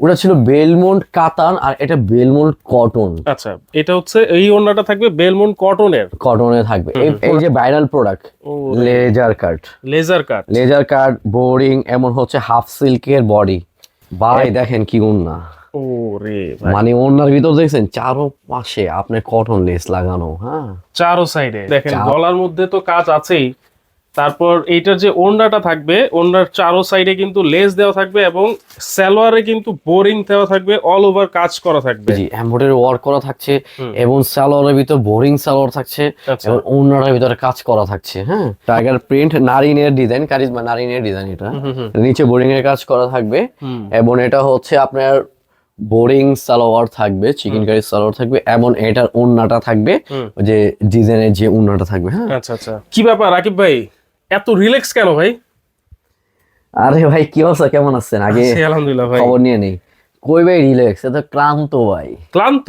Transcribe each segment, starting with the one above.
ওটা ছিল বেলমন্ট কাতান আর এটা বেলমন্ট কটন। আচ্ছা, এটা হচ্ছে এই ওড়নাটা থাকবে বেলমন্ট কটনের। কটনে থাকবে। এই যে viral product laser cut, laser cut, laser cut boring, এমন হচ্ছে হাফ সিল্কের বডি। ভাই দেখেন কি ওড়না, ও রে ভাই, মানে ওড়নার ভিতর দেখছেন চারো পাশে আপনার কটন লেস লাগানো। হ্যাঁ, চারো সাইডে দেখেন গলার মধ্যে তো কাজ আছেই, তারপর এইটার যে ওড়নাটা থাকবে ওড়নার চারো সাইডে কিন্তু লেস দেওয়া থাকবে এবং সালোয়ারে কিন্তু বোরিং দেওয়া থাকবে, অল ওভার কাজ করা থাকবে। জি এমব্রয়ডারি ওয়ার্ক করা থাকছে এবং সালোয়ারের ভিতর বোরিং সালোয়ার থাকছে এবং ওড়নার ভিতরে কাজ করা থাকছে। হ্যাঁ, টাইগার প্রিন্ট নারিনের ডিজাইন, কারিজমা নারিনের ডিজাইন। এটা নিচে বোরিং এর কাজ করা থাকবে এবং এটা হচ্ছে আপনার বোরিং সালোয়ার থাকবে, চিকেন কারি সালোয়ার থাকবে এবং এটার ওড়নাটা থাকবে যে ডিজাইনের যে ওড়নাটা থাকবে। হ্যাঁ, আচ্ছা আচ্ছা, কি ব্যাপার আকিব ভাই, এত রিল্যাক্স কেন ভাই? আরে ভাই কি অবস্থা, কেমন আছেন? আগে আলহামদুলিল্লাহ ভাই। খবর নিয়ে নেই। কই ভাই রিল্যাক্স, এত ক্লান্ত ভাই। ক্লান্ত?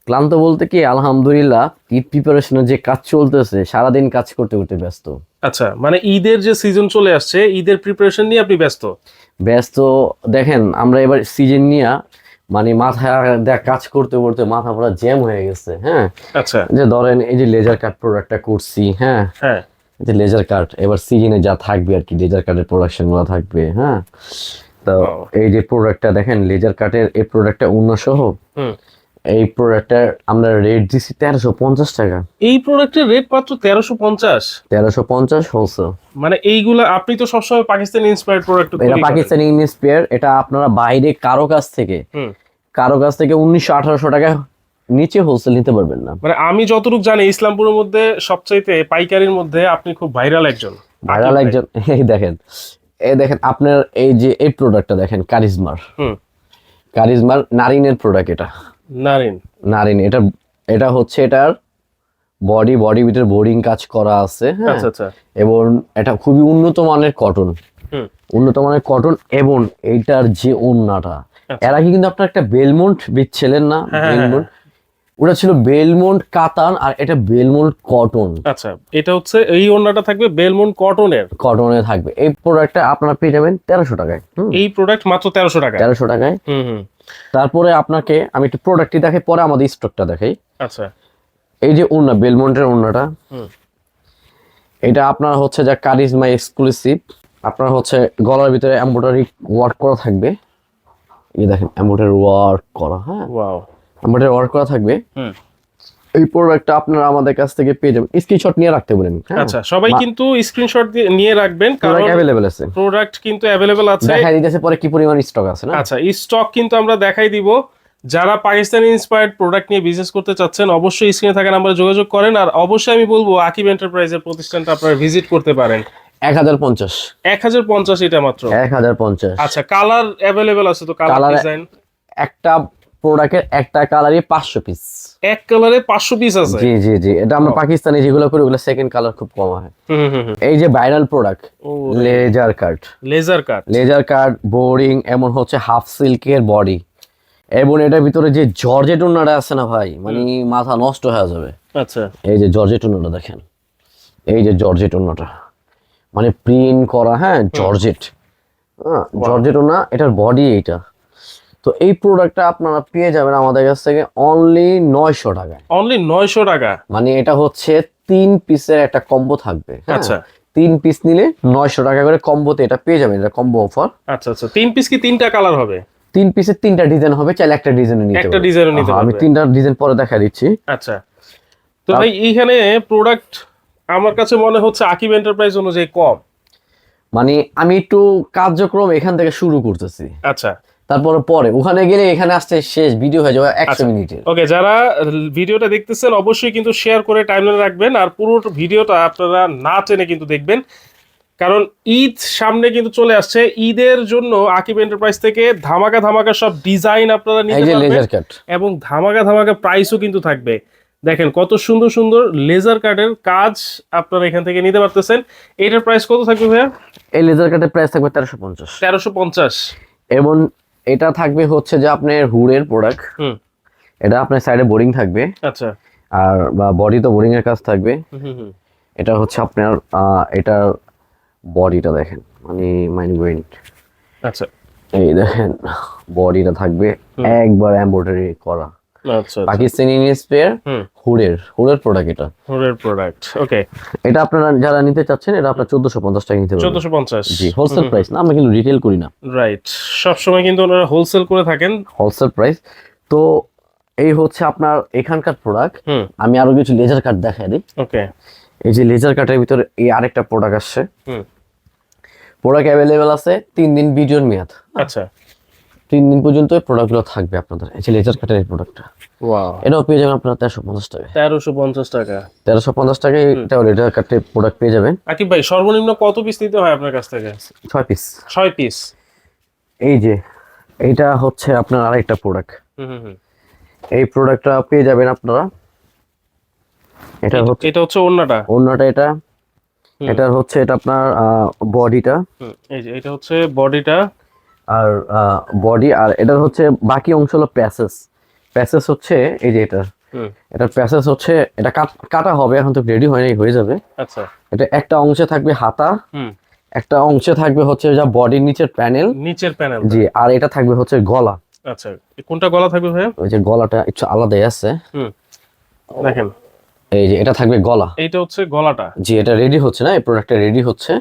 ক্লান্ত বলতে কি, আলহামদুলিল্লাহ ঈদ প্রিপারেশনের যে কাজ চলতেছে, সারাদিন কাজ করতে করতে ব্যস্ত। আচ্ছা, মানে ঈদের যে সিজন চলে আসছে, ঈদের প্রিপারেশন নিয়ে আপনি ব্যস্ত? ব্যস্ত, দেখেন আমরা এবার সিজন নিয়ে মানে মাথা কাজ করতে করতে মাথা পুরো জ্যাম হয়ে গেছে। হ্যাঁ, আচ্ছা, যে ধরেন এই যে লেজার কাট প্রোডাক্টটা করছি। হ্যাঁ, হ্যাঁ, যে লেজার কাট এবার সিজনে যা থাকবে আর কি, লেজার কাটের প্রোডাকশন গুলো থাকবে। হ্যাঁ, তো এই যে প্রোডাক্টটা দেখেন লেজার কাটের এই প্রোডাক্টটা অন্য সহ এই প্রোডাক্টটার আমরা রেট দিছি 1350 টাকা। এই প্রোডাক্টের রেট মাত্র 1350? 1350 হোলসেল। মানে এইগুলা আপনি তো সবসময় পাকিস্তানি ইন্সপায়ার্ড প্রোডাক্ট এটা পাকিস্তানি ইন্সপায়ার, এটা আপনারা বাইরে কারো কাছ থেকে 1900-1800 টাকা নিচে হোলসেল নিতে পারবেন না। মানে আমি যতটুকু জানি ইসলামপুরের মধ্যে সবচাইতে পাইকারির মধ্যে আপনি খুব ভাইরাল একজন। ভাইরাল একজন। এই দেখেন, এই দেখেন আপনার এই যে এই প্রোডাক্টটা দেখেন, কারিজমার। কারিজমার নারিনের প্রোডাক্ট এটা। নারিন? নারিন। এটা এটা হচ্ছে এটার বডি ভিতরে বোরিং কাজ করা আছে। হ্যাঁ, আচ্ছা আচ্ছা, এবং এটা খুবই উন্নত মানের কটন, উন্নত মানের কটন। এবং এইটার যে ওড়নাটা, এর আগে কিন্তু আপনার একটা বেলমন্ট বেচছিলেন না? বেলমন্ট, ওটা ছিল বেলমন্ট কাতান আর এটা বেলমন্ট কটন। আচ্ছা, এটা হচ্ছে এই ওড়নাটা থাকবে বেলমন্ট কটনের। কটনে থাকবে। এই প্রোডাক্টটা আপনারা পেয়ে যাবেন 1300 টাকায়। এই প্রোডাক্ট মাত্র 1300 টাকা? 1300 টাকায়। তারপরে আপনাকে আমি একটু প্রোডাক্টটি দেখাই, পরে আমাদের স্টকটা দেখাই। আচ্ছা, এই যে ওড়না, বেলমন্টের ওড়নাটা, এটা আপনার হচ্ছে যা কারিজমা এক্সক্লুসিভ। আপনার হচ্ছে গলার ভিতরে এমব্রয়ডারি ওয়ার্ক করা থাকবে। এই দেখেন এমব্রয়ডারি ওয়ার্ক করা। হ্যাঁ, ওয়াও, এমব্রয়ডারি ওয়ার্ক করা থাকবে। এই প্রোডাক্টটা আপনারা আমাদের কাছ থেকে পেয়ে যাবেন, স্ক্রিনশট নিয়ে রাখতে বলেন। আচ্ছা, সবাই কিন্তু স্ক্রিনশট নিয়ে রাখবেন কারণ अवेलेबल আছে, প্রোডাক্ট কিন্তু अवेलेबल আছে। দেখাই দিতেছে পরে কি পরিমাণ স্টক আছে না। আচ্ছা, স্টক কিন্তু আমরা দেখাই দিব। যারা পাকিস্তানি ইন্সপায়ার্ড প্রোডাক্ট নিয়ে বিজনেস করতে চাচ্ছেন অবশ্যই স্ক্রিনে থাকা নাম্বারে যোগাযোগ করেন। আর অবশ্যই আমি বলবো আকিব এন্টারপ্রাইজের প্রতিষ্ঠানটা আপনারা ভিজিট করতে পারেন। 1050। 1050 এটা মাত্র? 1050। আচ্ছা, কালার अवेलेबल আছে তো? কালার ডিজাইন একটা প্রোডাক্টের একটা কালারই 500 পিস। এক কালারে 500 পিস আছে? জি জি জি, এটা আমরা পাকিস্তানি যেগুলো করি ওগুলো সেকেন্ড কালার খুব কম হয়। এই যে viral product laser cut, laser cut, laser cut boring, এমন হচ্ছে হাফ সিল্কের বডি এবং এটার ভিতরে যে জর্জেট ওড়নাটা আছে না ভাই, মানে মাথা নষ্ট হয়ে যাবে। আচ্ছা, এই যে জর্জেট ওড়নাটা দেখেন, এই যে জর্জেট ওড়নাটা মানে প্রিন্ট করা। হ্যাঁ, জর্জেট। হ্যাঁ, জর্জেট ওড়না, এটার বডি এইটা। তো এই প্রোডাক্টটা আপনারা পেয়ে যাবেন আমাদের কাছ থেকে অনলি 900 টাকায়। অনলি 900 টাকা? মানে এটা হচ্ছে 3 পিসের একটা কম্বো থাকবে। আচ্ছা, 3 পিস নিলে 900 টাকা করে কম্বোতে এটা পেয়ে যাবেন, এটা কম্বো অফার। আচ্ছা আচ্ছা, 3 পিস কি 3টা কালার হবে? 3 পিসের 3টা ডিজাইন হবে, চাইলে একটা ডিজাইন নিতে পারবেন। একটা ডিজাইনও নিতে পারবেন? আমি 3টা ডিজাইন পরে দেখা দিচ্ছি। আচ্ছা, তো ভাই এইখানে প্রোডাক্ট আমার কাছে মনে হচ্ছে আকিব এন্টারপ্রাইজ অনুযায়ী কম। মানে আমি একটু কার্যক্রম এখান থেকে শুরু করতেছি। আচ্ছা, তারপরে পরে ওখানে গেলে এখানে আসতে শেষ ভিডিও হয়ে যাবে 100 মিনিটের। ওকে, যারা ভিডিওটা দেখতেছেন অবশ্যই কিন্তু শেয়ার করে টাইমলাইনে রাখবেন আর পুরো ভিডিওটা আপনারা না টেনে কিন্তু দেখবেন, কারণ ঈদ সামনে কিন্তু চলে আসছে। ঈদের জন্য আকিব এন্টারপ্রাইজ থেকে ধামাকা ধামাকা সব ডিজাইন আপনারা নিতে পারবেন এবং ধামাকা ধামাকা প্রাইসও কিন্তু থাকবে। দেখেন কত সুন্দর সুন্দর লেজার কাটের কাজ আপনারা এখান থেকে নিতে পারতেছেন। এটার প্রাইস কত থাকবে ভাইয়া? এই লেজার কাটের প্রাইস থাকবে 1350। 1350। এবং এটা থাকবে হচ্ছে যে আপনার হুডের প্রোডাক্ট। এটা আপনার সাইডে বোরিং থাকবে। আচ্ছা, আর বা বডি তো বোরিং এর কাজ থাকবে। এটা হচ্ছে আপনার এটা বডিটা দেখেন, মানে মাইন্ড ব্রেন। আচ্ছা, এই দেখেন বডিটা থাকবে একবার এমব্রয়ডারি করা, আচ্ছা পাকিস্তানি স্পেয়ার, হুডের প্রোডাক্ট এটা। হুডের প্রোডাক্ট, ওকে। এটা আপনারা যারা নিতে চাচ্ছেন এটা আপনার 1450 টাকা নিতে পারবেন। 1450, জি, হোলসেল প্রাইস না, আমরা কিন্তু রিটেল করি না। রাইট, সব সময় কিন্তু ওনারা হোলসেল করে থাকেন, হোলসেল প্রাইস। তো এই হচ্ছে আপনার এখানকার প্রোডাক্ট। আমি আরো কিছু লেজার কাট দেখাই দিই। ওকে, এই যে লেজার কাটের ভিতরে এই আরেকটা প্রোডাক্ট আসছে। প্রোডাক্ট অ্যাভেলেবেল আছে 3 দিন ভিডিওর মেয়াদ। আচ্ছা, 3 দিন পর্যন্ত এই প্রোডাক্টগুলো থাকবে আপনাদের। এই যে লেজার কাটের এই প্রোডাক্টটা, ওয়াও, এটাও পেয়ে যাবেন আপনারা 1350 টাকায়। 1350 টাকা, 1350 টাকায় এটাও লেজার কাটের প্রোডাক্ট পেয়ে যাবেন। আকিব ভাই সর্বনিম্ন কত পিস নিতে হয় আপনার কাছ থেকে? 6 পিস। 6 পিস। এই যে এইটা হচ্ছে আপনার আরেকটা প্রোডাক্ট। এই প্রোডাক্টটা পেয়ে যাবেন আপনারা। এটা হচ্ছে ওন্নাটা। এটা এটা হচ্ছে এটা আপনার বডিটা। এই যে এটা হচ্ছে বডিটা, আর বডি, আর এটা হচ্ছে বাকি অংশ হলো প্যাসেজ হচ্ছে এই যে এটা প্যাসেজ হচ্ছে, এটা কাটা হবে, এখন তো রেডি হয় নাই, হয়ে যাবে। আচ্ছা, এটা একটা অংশে থাকবে হাতা, একটা অংশে থাকবে হচ্ছে যা বডির নিচের প্যানেল, জি, আর এটা থাকবে হচ্ছে গলা। আচ্ছা, কোনটা গলা থাকবে ভাই? ওই যে গলাটা একটু আলাদাই আছে, দেখেন এই যে এটা থাকবে গলা, এইটা হচ্ছে গলাটা। জি, এটা রেডি হচ্ছে না, এই প্রোডাক্টটা রেডি হচ্ছে।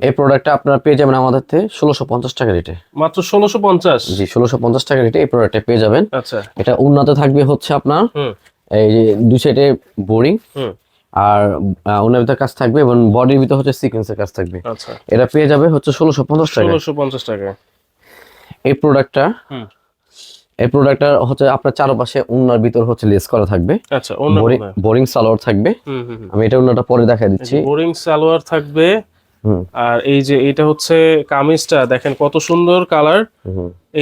এই প্রোডাক্টটা আপনারা পেয়ে যাবেন আমাদের থেকে 1650 টাকা রেটে। মাত্র 1650? জি, 1650 টাকা রেটে এই প্রোডাক্টটা পেয়ে যাবেন। আচ্ছা, এটা উন্নত থাকবে হচ্ছে আপনার এই যে দুই সাইডে বোরিং, আর ওনার ভিতরে কাজ থাকবে এবং বডির ভিতরে হচ্ছে সিকোয়েন্সের কাজ থাকবে। আচ্ছা, এটা পেয়ে যাবে হচ্ছে 1650 টাকা। 1650 টাকা এই প্রোডাক্টটা হচ্ছে আপনার চারপাশে উন্নার ভিতর হচ্ছে লেস করা থাকবে। আচ্ছা, বোরিং সালোয়ার থাকবে। আমি এটা উন্নাটা পরে দেখাই দিচ্ছি। বোরিং সালোয়ার থাকবে। আর এই যে এটা হচ্ছে কামিজটা, দেখেন কত সুন্দর কালার।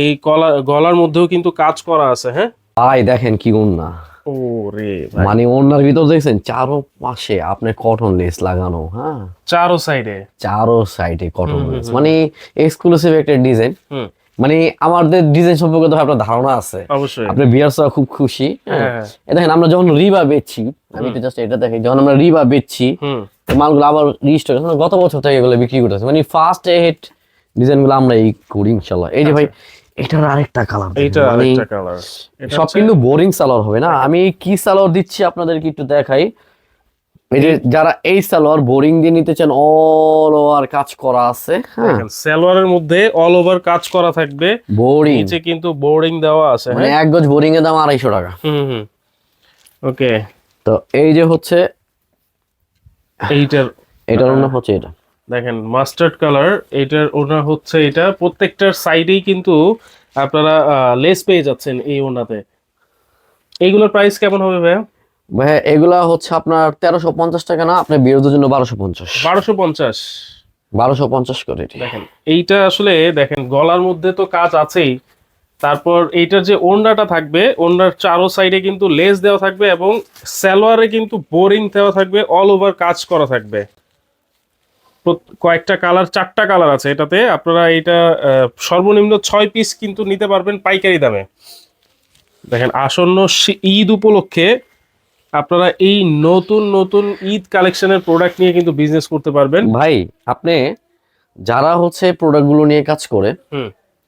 এই গলার মধ্যেও কিন্তু কাজ করা আছে। হ্যাঁ ভাই, দেখেন কি উন্না, ওরে মানে ওনার ভিতর দেখছেন চারপাশে আপনার কটন লেস লাগানো। হ্যাঁ, চারো সাইডে কটন লেস, মানে এক্সক্লুসিভ একটা ডিজাইন। মানে আমাদের ডিজাইন সম্পর্কে তো আপনার ধারণা আছে অবশ্যই, আপনি ভিউয়ার্সরা খুব খুশি। দেখেন আমরা যখন রিবা বেচছি, আমি তো জাস্ট এটা দেখি, যখন আমরা রিবা বেচছি মালগুলো আবার রিস্টক, গত বছর থেকে এগুলো বিক্রি করতেছে, মানে ফার্স্ট হিট ডিজাইনগুলো আমরা এই করি ইনশাআল্লাহ। এই যে ভাই, এটার আরেকটা কালার, সব কিন্তু বোরিং সালোয়ার হবে না। আমি কি সালোয়ার দিচ্ছি আপনাদেরকে একটু দেখাই। এই যে যারা এই সালোয়ার বোরিং দিয়ে নিতে চান, অল ওভার কাজ করা আছে। হ্যাঁ, সালোয়ারের মধ্যে অল ওভার কাজ করা থাকবে, বোরিং, নিচে কিন্তু বোরিং দেওয়া আছে। মানে এক গজ বোরিং এর দাম 250 টাকা। ওকে, তো এই যে হচ্ছে এটার ওনা হচ্ছে এটা, দেখেন মাস্টার্ড কালার, এটার ওনা হচ্ছে এটা। প্রত্যেকটার সাইডেই কিন্তু আপনারা লেস পেয়ে যাচ্ছেন এই ওনাতে। এইগুলোর প্রাইস কেমন হবে ভাই? ভাই এগুলা হচ্ছে আপনার 1350 টাকা না, আপনার বিরোধের জন্য 1250। 1250 করে। দেখেন এইটা আসলে দেখেন গলার মধ্যে তো কাজ আছেই, তারপর এইটার যে ওড়নাটা থাকবে, ওড়নার চারো সাইডে কিন্তু লেস দেওয়া থাকবে এবং সালোয়ারে কিন্তু বোরিং দেওয়া থাকবে, অল ওভার কাজ করা থাকবে। কয়েকটা কালার, 4টা কালার আছে এটাতে। আপনারা এটা সর্বনিম্ন 6 পিস কিন্তু নিতে পারবেন পাইকারি দামে। দেখেন আসন্ন ঈদ উপলক্ষে আপনারা এই নতুন নতুন ঈদ কালেকশনের প্রোডাক্ট নিয়ে কিন্তু বিজনেস করতে পারবেন। ভাই আপনি যারা হচ্ছে প্রোডাক্টগুলো নিয়ে কাজ করে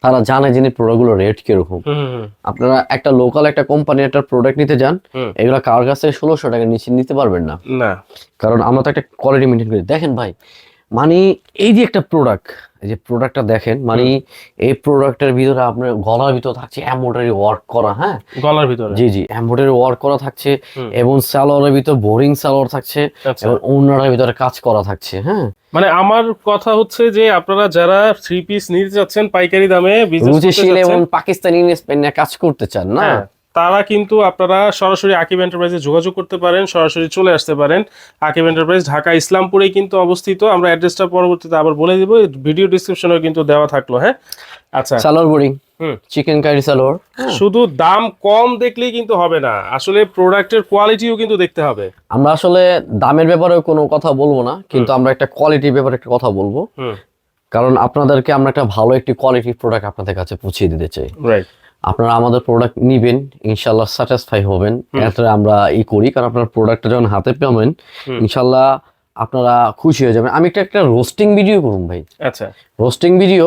তারা জানে যে প্রোডাক্টগুলো রেট কিরকম। আপনারা একটা লোকাল একটা কোম্পানি একটা প্রোডাক্ট নিতে যান, এগুলো কার কাছে 1600 টাকার নিচে নিতে পারবেন না, কারণ আমরা তো একটা কোয়ালিটি মেনটেন করি। দেখেন ভাই, মানে এই যে একটা প্রোডাক্ট, এই যে প্রোডাক্টটা দেখেন, মানে এই প্রোডাক্টের ভিতরে আপনার গলার ভিতরে থাকছে এমব্রয়ডারি ওয়ার্ক করা। হ্যাঁ, গলার ভিতরে জি এমব্রয়ডারি ওয়ার্ক করা থাকছে, এবং সালোয়ারের ভিতরে বোরিং সালোয়ার থাকছে, এবং ওড়নার ভিতরে কাজ করা থাকছে। হ্যাঁ, মানে আমার কথা হচ্ছে যে আপনারা যারা 3 পিস নিতে যাচ্ছেন পাইকারি দামে, বিজনেস করতে যাচ্ছেন এবং পাকিস্তানি নিয়ে কাজ করতে চান না, তারা কিন্তু আপনারা সরাসরি আকিব এন্টারপ্রাইজে যোগাযোগ করতে পারেন, সরাসরি চলে আসতে পারেন। আকিব এন্টারপ্রাইজ ঢাকা ইসলামপুরেই কিন্তু অবস্থিত। আমরা অ্যাড্রেসটা পরবর্তীতে আবার বলে দিব, ভিডিও ডেসক্রিপশনেও কিন্তু দেওয়া থাকলো। হ্যাঁ, আচ্ছা, salwar boring, chicken curry salwar. শুধু দাম কম দেখলেই কিন্তু হবে না, আসলে প্রোডাক্টের কোয়ালিটিও কিন্তু দেখতে হবে। আমরা আসলে দামের ব্যাপারে কোনো কথা বলবো না, কিন্তু আমরা একটা কোয়ালিটির ব্যাপারে একটা কথা বলবো, কারণ আপনাদেরকে আমরা একটা ভালো একটি কোয়ালিটির প্রোডাক্ট আপনাদের কাছে পৌঁছে দিতে চাই। রাইট, আপনারা আমাদের প্রোডাক্ট নিবেন, ইনশাল্লাহ স্যাটিসফাই হবেন। এতে আমরা করি, কারণ আপনার প্রোডাক্টটা যখন হাতে পাবেন ইনশাল্লাহ আপনারা খুশি হয়ে যাবেন। আমি একটা রোস্টিং ভিডিও করুন ভাই। আচ্ছা, রোস্টিং ভিডিও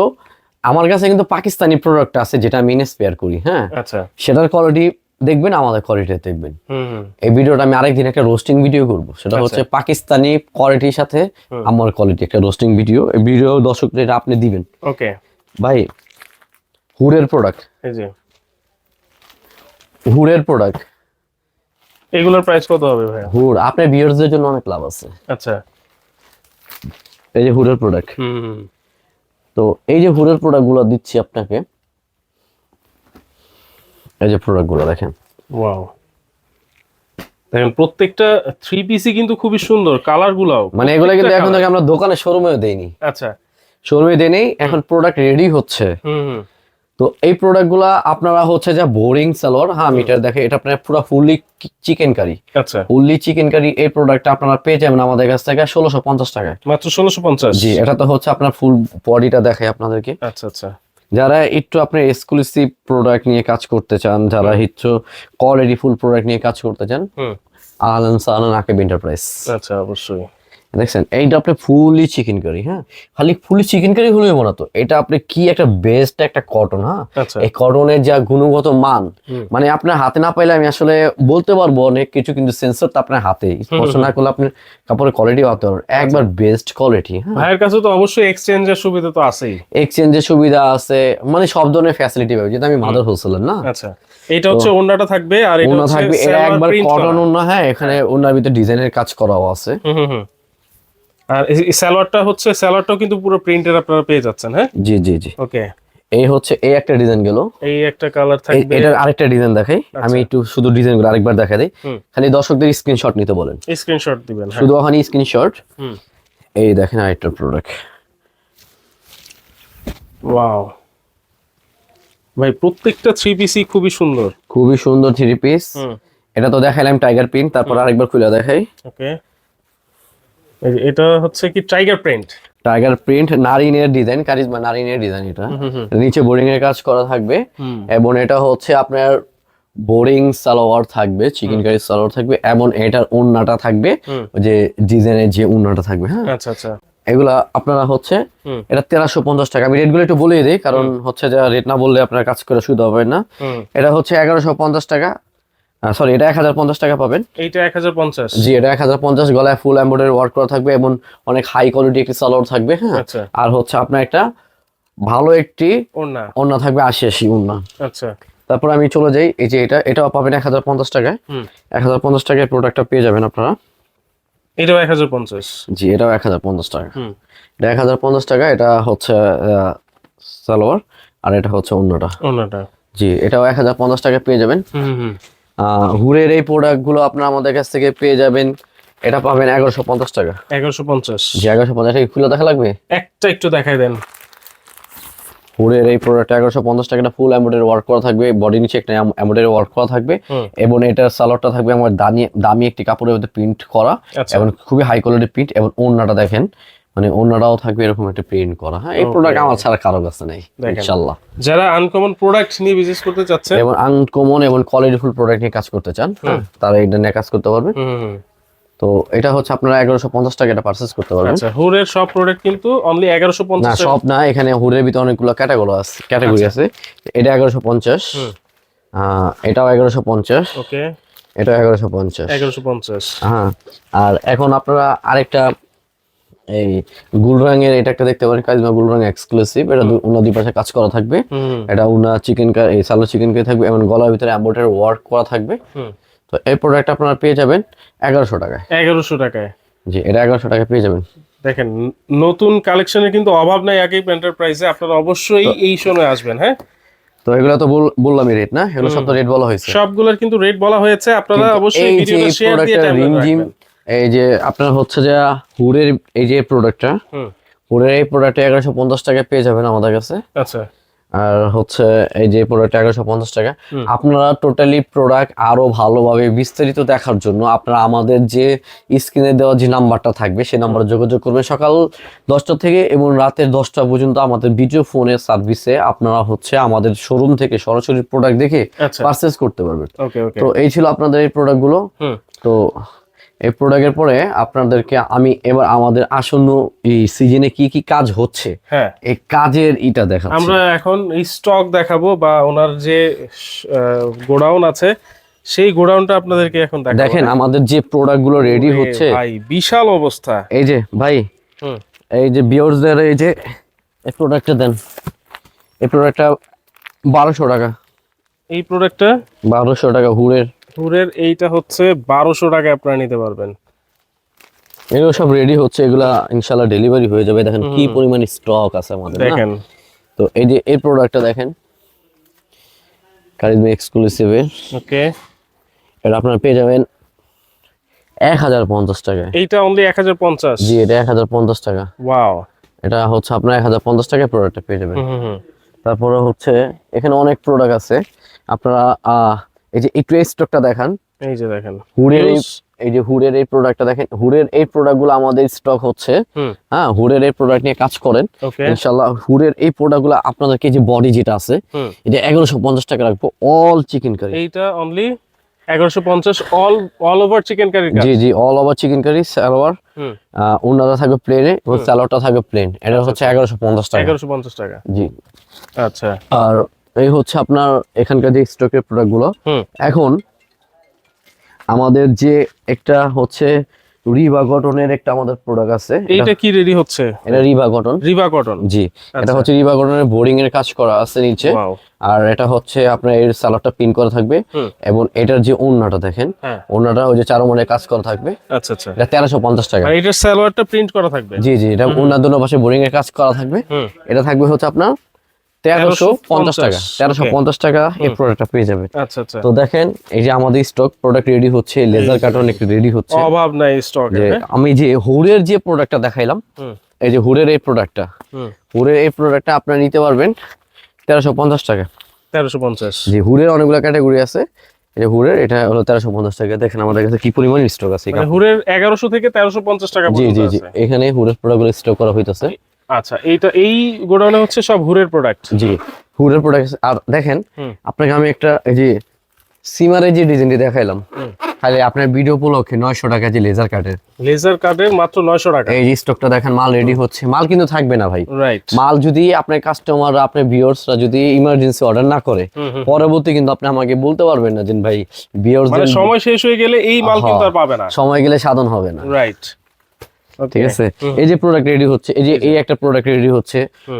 আমার কাছে কিন্তু পাকিস্তানি প্রোডাক্ট আছে যেটা আমি ইন্সপায়ার করি, হ্যাঁ, আচ্ছা সেটার কোয়ালিটি দেখবেন, আমাদের কোয়ালিটি দেখবেন। হুম এই ভিডিওটা আমি আরেকদিন একটা রোস্টিং ভিডিও করব, সেটা আচ্ছা। হচ্ছে পাকিস্তানি কোয়ালিটির সাথে আমার কোয়ালিটি, একটা রোস্টিং ভিডিও। এই ভিডিও দর্শকদের এটা আপনি দিবেন। ওকে ভাই হুডের প্রোডাক্ট, এই যে হুডের প্রোডাক্ট, এগুলোর প্রাইস কত হবে ভাই? হুড আপনার ভিউয়ারদের জন্য অনেক লাভ আছে। আচ্ছা এই যে হুডের প্রোডাক্ট, হুম তো এই যে হুডের প্রোডাক্ট গুলো দিচ্ছি আপনাকে, এই যে প্রোডাক্ট গুলো দেখেন, ওয়াও, দেখেন প্রত্যেকটা থ্রি পিসই কিন্তু খুবই সুন্দর, কালার গুলাও মানে এগুলো কিন্তু এখন প্রত্যেকটা থেকে আমরা দোকানে শোরুমেও দেইনি, colour। আচ্ছা শোরুমে দেই নেই, এখন প্রোডাক্ট রেডি হচ্ছে। হুম তো এই প্রোডাক্ট গুলা আপনারা হচ্ছে যে বোরিং সালোয়ার, হ্যাঁ মিটার দেখে, এটা আপনার পুরো ফুললি চিকেন কারি, আচ্ছা ফুললি চিকেন কারি। এই প্রোডাক্টটা আপনারা পেয়ে যাবেন আমাদের কাছ থেকে 1650 টাকায়। মাত্র 1650। জি, এটা তো হচ্ছে আপনার ফুল বডিটা দেখাই আপনাদেরকে। আচ্ছা আচ্ছা যারা একটু আপনার এক্সক্লুসিভ প্রোডাক্ট নিয়ে কাজ করতে চান, যারা একটু কোয়ালিটি ফুল প্রোডাক্ট নিয়ে কাজ করতে চান, হুম আহলান সাহলান আকিব এন্টারপ্রাইজ। আচ্ছা অবশ্যই দেখছেন এইটা আপনি ফুললি চিকেন কারি, হ্যাঁ, খালি ফুললি চিকেন কারি হলেও না, তো এটা আপনি কি একটা বেস্ট একটা কটন, হ্যাঁ, আচ্ছা এই কটনের যা গুণগত মান, মানে আপনার হাতে না পাইলে আমি আসলে বলতে পারবো অনেক কিছু, কিন্তু সেন্সর তো আপনার হাতে, স্পর্শ না করলে আপনার কাপড়ের কোয়ালিটি হতে পারবে একবার বেস্ট কোয়ালিটি। হ্যাঁ, ভাইয়ের কাছে তো অবশ্যই এক্সচেঞ্জের সুবিধা তো আছেই। এক্সচেঞ্জের সুবিধা আছে, মানে সব ধরনের ফ্যাসিলিটি পাবে, যেহেতু আমি মাদার হোলসেলার না। আচ্ছা এটা হচ্ছে ওন্নাটা থাকবে, আর এটা ওনা হচ্ছে থাকবে, এটা সালোয়ার একবার print কটন করা। ওনা, হ্যাঁ, এখানে ওনার ভিতরে ডিজাইনের কাজ করাও আছে। হুম আর এই সালোয়ারটা হচ্ছে, সালোয়ারটাও কিন্তু পুরো প্রিন্টের আপনারা পেয়ে যাচ্ছেন। হ্যাঁ জি জি জি, ওকে, এই হচ্ছে এই একটা ডিজাইন গেল। এই একটা কালার থাকবে, এটার আরেকটা ডিজাইন দেখাই, আমি একটু শুধু ডিজাইন গুলো আরেকবার দেখা দিই, হুম। খালি দর্শকদের স্ক্রিনশট নিতে বলেন, স্ক্রিনশট দিবেন। হ্যাঁ শুধু ওখানে স্ক্রিনশট। হুম এই দেখেন আরেকটা প্রোডাক্ট, ওয়াও ভাই, প্রত্যেকটা থ্রি পিসই খুবই সুন্দর। খুবই সুন্দর থ্রি পিস। হুম এটা তো দেখাইলাম টাইগার প্রিন্ট, তারপর আরেকবার খুলে দেখাই। ওকে, এই যে এটা হচ্ছে কি টাইগার প্রিন্ট। টাইগার প্রিন্ট নারিনের ডিজাইন, কারিজমা নারিনের ডিজাইন। এটা নিচে বোরিং এর কাজ করা থাকবে, এবং এটা হচ্ছে আপনার বোরিং সালোয়ার থাকবে, চিকেন কারি সালোয়ার থাকবে, এবং এটার ওন্নাটা থাকবে, যে ডিজাইনের যে ওন্নাটা থাকবে। হ্যাঁ, আচ্ছা আচ্ছা এগুলা আপনারা হচ্ছে এটা 1350 টাকা। আমি রেটগুলো একটু বলে দিই, কারণ হচ্ছে যে রেট না বললে আপনার কাজ করে সুবিধা হবে না। এটা হচ্ছে 1150 টাকা, সরি এটা 1050 টাকা পাবেন। এইটা 1050। জি, এটা 1050, গলায় ফুল এমব্রয়ডারি ওয়ার্ক করা থাকবে, এবং অনেক হাই কোয়ালিটি একটি সালোয়ার থাকবে। হ্যাঁ, আচ্ছা আর হচ্ছে আপনার একটা ভালো একটি ওন্না। ওন্না থাকবে, 80 ওন্না। আচ্ছা তারপর আমি চলে যাই, এই যে এটাও পাবেন 1050 টাকায়। 1050 টাকায় প্রোডাক্টটা পেয়ে যাবেন আপনারা। এটাও 1050। জি, এটাও 1050 টাকা। হুম এটা 1050 টাকা। এটা হচ্ছে সালোয়ার, আর এটা হচ্ছে ওন্নাটা। ওন্নাটা জি, এটাও 1050 টাকায় পেয়ে যাবেন। হুম হুরের এই প্রোডাক্ট গুলো আপনারা আমাদের কাছ থেকে পেয়ে যাবেন, এটা পাবেন 1150 টাকা। 1150। জি, 1150 টাকা। খুলে দেখা লাগবে, একটা একটু দেখাই দেন। হুরের এই প্রোডাক্ট 1150 টাকা। এটা ফুল এমব্রয়ডারি ওয়ার্ক করা থাকবে, বডি নিচে একটা এমব্রয়ডারি ওয়ার্ক করা থাকবে, এবং এটার সালোয়ারটা থাকবে আমার দামি একটি কাপড়ের মধ্যে প্রিন্ট করা, আচ্ছা। এবং খুবই হাই কোয়ালিটি প্রিন্ট, এবং ওন্নাটা দেখেন, মানে ওন্নাটাও থাকবে এরকম একটা প্রিন্ট করা। হ্যাঁ, এই প্রোডাক্ট আমার ছাড়া কারো কাছে নেই ইনশাআল্লাহ। যারা আনকমন প্রোডাক্ট নিয়ে বিজনেস করতে চাচ্ছেন এবং আনকমন এবং কোয়ালিটিফুল প্রোডাক্ট নিয়ে কাজ করতে চান, তারা এটা নিয়ে কাজ করতে পারবে। তো এটা হচ্ছে আপনারা 1150 টাকা এটা পারচেজ করতে পারবেন। আচ্ছা, হুরের সব প্রোডাক্ট কিন্তু অনলি 1150। না, সব না, এখানে হুরের ভিতরে অনেকগুলো ক্যাটাগরি আছে। এটা 1150, এটাও 1150, ওকে, এটা 1150, 1150। হ্যাঁ। আর এখন আপনারা আরেকটা এই গুলরাঙের এটা একটা দেখতে পারেন, কারিজমা গুলরাং এক্সক্লুসিভ। এটা উনা দুই পাশে কাজ করা থাকবে, এটা উনা চিকেন এই সালো চিকেন কারি থাকবে, এবং গলার ভিতরে এমব্রয়ডারি ওয়ার্ক করা থাকবে। তো এই প্রোডাক্ট আপনারা পেয়ে যাবেন 1100 টাকায়। 1100 টাকায়। জি, এটা 1100 টাকায় পেয়ে যাবেন। দেখেন নতুন কালেকশনের কিন্তু অভাব নাই আকিব এন্টারপ্রাইজে, আপনারা অবশ্যই এই সময় আসবেন। হ্যাঁ, তো এগুলো তো বললামই রেট না, এগুলো সব তো রেট বলা হয়েছে, সবগুলোর কিন্তু রেট বলা হয়েছে। আপনারা অবশ্যই এই যে ভিডিওটা শেয়ার দিয়ে প্রোডাক্টটা টাইমলাইনে রিমঝিম, রাখবেন। এই যে আপনার হচ্ছে যে হুরের এই যে প্রোডাক্টটা, হুরের এই প্রোডাক্টটা 1150 টাকায় পেয়ে যাবেন আমাদের কাছে। আচ্ছা, আর হচ্ছে এই যে প্রোডাক্ট 1150 টাকা। আপনারা টোটালি প্রোডাক্ট আরো ভালোভাবে বিস্তারিত দেখার জন্য আপনারা আমাদের যে স্ক্রিনে দেওয়া যে নাম্বারটা থাকবে সেই নাম্বারে যোগাযোগ করবেন। সকাল 10টা থেকে এবং রাতের 10টা পর্যন্ত আমাদের ভিডিও ফোনের সার্ভিসে আপনারা হচ্ছে আমাদের শোরুম থেকে সরাসরি প্রোডাক্ট দেখে আচ্ছা, পারচেজ করতে পারবেন। ওকে ওকে। তো এই ছিল আপনাদের এই প্রোডাক্টগুলো। তো এই প্রোডাক্টের পরে আপনাদেরকে আমি এবার আমাদের আসন্ন এই সিজনে কি কি কাজ হচ্ছে হ্যাঁ এই কাজের ইটা দেখাচ্ছি। আমরা এখন এই স্টক দেখাবো বা ওনার যে গোডাউন আছে সেই গোডাউনটা আপনাদেরকে এখন দেখাবো। দেখেন আমাদের যে প্রোডাক্ট গুলো রেডি ওরে হচ্ছে ভাই বিশাল অবস্থা। এই যে ভাই হুম এই যে ভিউয়ার্সদের এই যে এই প্রোডাক্টটা দেন, এই প্রোডাক্টটা 1200 টাকা। এই প্রোডাক্টটা 1200 টাকা হুরের এইটা হচ্ছে 1200 টাকায় আপনারা নিতে পারবেন। এগুলো সব রেডি হচ্ছে, এগুলা ইনশাআল্লাহ ডেলিভারি হয়ে যাবে। দেখেন কি পরিমাণ স্টক আছে আমাদের না? দেখেন তো এই যে এই প্রোডাক্টটা দেখেন কারিজমা এক্সক্লুসিভ এর, ওকে এটা আপনারা পেয়ে যাবেন 1050 টাকায়। এইটা অনলি 1050। জি এটা 1050 টাকা। ওয়াও। এটা হচ্ছে আপনার 1050 টাকায় প্রোডাক্টটা পেয়ে যাবেন। হুম তারপরে হচ্ছে এখানে অনেক প্রোডাক্ট আছে আপনারা এই যে একটু স্টকটা দেখান। এই যে দেখেন হুডের এই যে হুডের এই প্রোডাক্টটা দেখেন, হুডের এই প্রোডাক্টগুলো আমাদের স্টক হচ্ছে। হ্যাঁ হুডের এই প্রোডাক্ট নিয়ে কাজ করেন ইনশাআল্লাহ। হুডের এই প্রোডাক্টগুলো আপনাদেরকে যে বডি যেটা আছে এটা 1150 টাকা রাখবো, অল চিকেন কারি। এইটা only 1150 all over chicken curry. জি জি all over chicken curry salwar, ওনাটা থাকবে প্লেনে এবং সালোয়ারটা থাকবে প্লেন। এটা হচ্ছে 1150 টাকা। 1150 টাকা জি আচ্ছা। আর এই হচ্ছে আপনার এখানকার যে স্টকের প্রোডাক্টগুলো। এখন আমাদের যে একটা হচ্ছে রিবা কটনের একটা আমাদের প্রোডাক্ট আছে। এইটা কি রেডি হচ্ছে? এটা রিবা কটন। রিবা কটন জি এটা হচ্ছে রিবা কটনের বোরিং এর কাজ করা আছে নিচে। আর এটা হচ্ছে আপনার এর সালোয়ারটা পিন করা থাকবে এবং এটার যে ওন্নাটা দেখেন, ওন্নাটা ওই যে চারমণে কাজ করা থাকবে। আচ্ছা আচ্ছা এটা 1350 টাকা। আর এটার সালোয়ারটা প্রিন্ট করা থাকবে। জি জি এটা ওন্নার দুনো পাশে বোরিং এর কাজ করা থাকবে। এটা থাকবে হচ্ছে আপনার 1350 টাকা। 1350 টাকা এই প্রোডাক্টটা পেয়ে যাবে। আচ্ছা আচ্ছা। তো দেখেন এই যে আমাদের স্টক প্রোডাক্ট রেডি হচ্ছে, লেজার কার্টন একটু রেডি হচ্ছে, অভাব নাই স্টক। আমি যে হুডের যে প্রোডাক্টটা দেখাইলাম, এই যে হুডের এই প্রোডাক্টটা, হুডের এই প্রোডাক্টটা আপনারা নিতে পারবেন 1350 টাকা। 1350। জি হুডের অনেকগুলো ক্যাটাগরি আছে, এই হুডের এটা হলো 1350 টাকা। দেখেন আমাদের কাছে কি পরিমাণ স্টক আছে। মানে হুডের 1100 থেকে 1350 টাকা পর্যন্ত আছে। জি জি এখানে হুডের প্রোডাক্টগুলো স্টক করা হইতাছে। আচ্ছা এইটা এই গোডাউনে হচ্ছে সব হুডের প্রোডাক্ট। জি হুডের প্রোডাক্ট। আর দেখেন আপনাকে আমি একটা এই যে সিমারের যে ডিজাইনটি দেখাইলাম, খালি আপনার ভিডিও উপলক্ষে 900 টাকা যে লেজার কাটের মাত্র 900 টাকা। এই যে স্টকটা দেখেন মাল রেডি হচ্ছে, মাল কিন্তু থাকবে না ভাই। রাইট। মাল যদি আপনার কাস্টমার আপনার ভিউয়ার্সরা যদি ইমার্জেন্সি অর্ডার না করে পরবর্তী কিন্তু আপনি আমাকে বলতে পারবেন না যে ভাই ভিউয়ার্সদের সময় শেষ হয়ে গেলে এই মাল কিন্তু আর পাবে না, সময় গেলে সাধন হবে না। রাইট ঠিক আছে। এই যে প্রোডাক্ট রেডি হচ্ছে, এই যে এই একটা প্রোডাক্ট রেডি হচ্ছে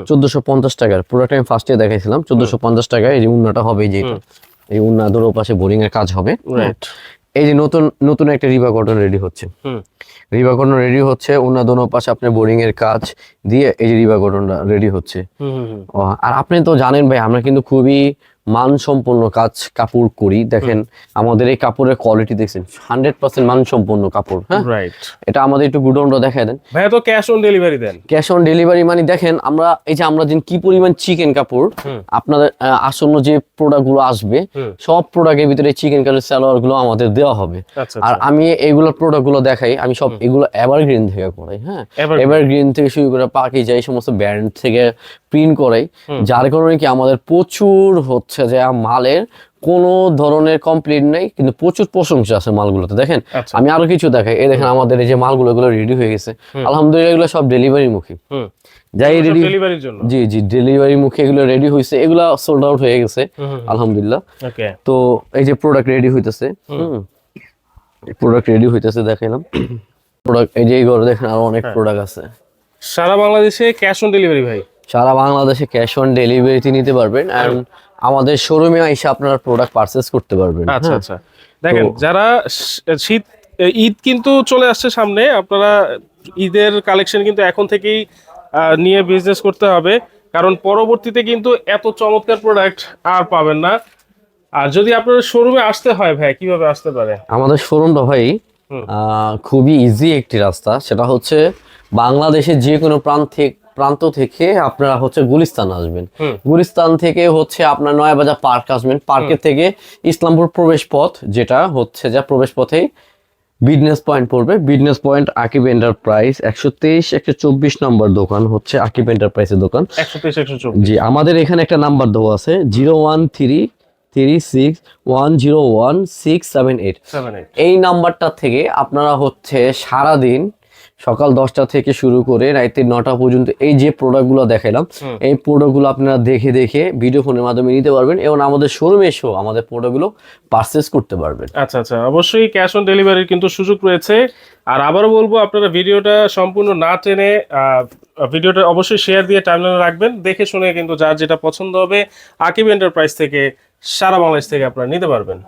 1450 টাকার প্রোডাক্ট। আমি ফার্স্টে দেখাইছিলাম 1450 টাকায়। এই যে উন্নাটা হবে, এই যে এই উন্না দুটো পাশে বোরিং এর কাজ হবে। রাইট। এই যে নতুন একটা রিবা কটন রেডি হচ্ছে। রিবা কটন রেডি হচ্ছে, উন্না দুটো পাশে আপনার বোরিং এর কাজ দিয়ে এই যে রিবা কটনটা রেডি হচ্ছে। আর আপনি তো জানেন ভাই আমরা কিন্তু খুবই মানসম্পন্ন কাপড় করি। দেখেন আমাদের এই কাপড়ের কোয়ালিটি দেখছেন, 100% মানসম্পন্ন কাপড়। হ্যাঁ রাইট। এটা আমাদের একটু গুডাউনটা দেখায় দেন ভাই। তো ক্যাশ অন ডেলিভারি দেন? ক্যাশ অন ডেলিভারি মানে দেখেন আমরা এই যে আমরা কি পরিমাণ চিকেন কাপড় আপনাদের আসন্ন যে প্রোডাক্ট গুলো আসবে সব প্রোডাক্টের ভিতরে চিকেন কাপড়ের সালোয়ার গুলো আমাদের দেওয়া হবে। আর আমি এইগুলো প্রোডাক্ট গুলো দেখাই, আমি সব এগুলো এভারগ্রিন থেকে করাই। হ্যাঁ এভারগ্রিন থেকে শুরু করে পাকি যাই সমস্ত ব্র্যান্ড থেকে প্রিন্ট করাই, যার কারণে কি আমাদের প্রচুর হচ্ছে যে মালের কোনো ধরনের কমপ্লেইন নেই, কিন্তু প্রচুর প্রশংসা আছে মালগুলোতে। দেখেন আমি আরো কিছু দেখাই। এই দেখেন আমাদের এই যে মালগুলো এগুলো রেডি হয়ে গেছে আলহামদুলিল্লাহ, এগুলো সব ডেলিভারি মুখী। যাই রেডি ডেলিভারির জন্য। জি জি ডেলিভারি মুখে এগুলো রেডি হইছে, এগুলো সোল্ড আউট হয়ে গেছে আলহামদুলিল্লাহ। তো এই যে প্রোডাক্ট রেডি হইতেছে, প্রোডাক্ট রেডি হইতেছে দেখাইলাম প্রোডাক্ট। এই যে এইগুলো দেখেন আরো অনেক প্রোডাক্ট আছে। সারা বাংলাদেশে ক্যাশ অন ডেলিভারি ভাই? সারা বাংলাদেশে ক্যাশ অন ডেলিভারিতে নিতে পারবেন, আর আমাদের শোরুমে এসে আপনারা প্রোডাক্ট পারচেজ করতে পারবেন। আচ্ছা আচ্ছা। দেখেন যারা ঈদ কিন্তু চলে আসছে সামনে, আপনারা ঈদের কালেকশন কিন্তু এখন থেকেই নিয়ে বিজনেস করতে হবে, কারণ পরবর্তীতে কিন্তু এত চমৎকার প্রোডাক্ট আর পাবেন না। আর যদি আপনাদের শোরুমে আসতে হয় ভাই কিভাবে আসতে পারে? আমাদের শোরুমটা ভাই খুবই ইজি একটি রাস্তা, সেটা হচ্ছে বাংলাদেশের যে কোনো প্রান্ত থেকে আপনারা হচ্ছে গুলিস্তান আসবেন, গুলিস্তান থেকে হচ্ছে আপনার নয়াবাজার পার্ক আসবেন, পার্কের থেকে ইসলামপুর প্রবেশ পথ যেটা হচ্ছে যা প্রবেশ পথেই বিজনেস পয়েন্ট পড়বে। বিজনেস পয়েন্ট আকিব এন্টারপ্রাইজ 123-124 নম্বর দোকান হচ্ছে আকিব এন্টারপ্রাইজের দোকান। 123-124। জি আমাদের এখানে একটা নাম্বার দেওয়া আছে 013 36101678 7-8 এই নাম্বারটা থেকে আপনারা হচ্ছে সারাদিন সকাল 10টা থেকে শুরু করে রাতে 9টা পর্যন্ত এই যে প্রোডাক্টগুলো দেখালাম এই প্রোডাক্টগুলো আপনারা দেখে দেখে ভিডিও ফোনের মাধ্যমে নিতে পারবেন এবং আমাদের শোরুমে এসেও আমাদের প্রোডাক্টগুলো পারচেজ করতে পারবেন। আচ্ছা আচ্ছা, অবশ্যই ক্যাশ অন ডেলিভারির কিন্তু সুযোগ রয়েছে। আর আবারও বলবো, আপনারা ভিডিওটা সম্পূর্ণ না টেনে ভিডিওটা অবশ্যই শেয়ার দিয়ে টাইমলাইনে রাখবেন, দেখে শুনে কিন্তু যার যেটা পছন্দ হবে আকিব এন্টারপ্রাইজ থেকে সারা বাংলাদেশ থেকে আপনারা নিতে পারবেন।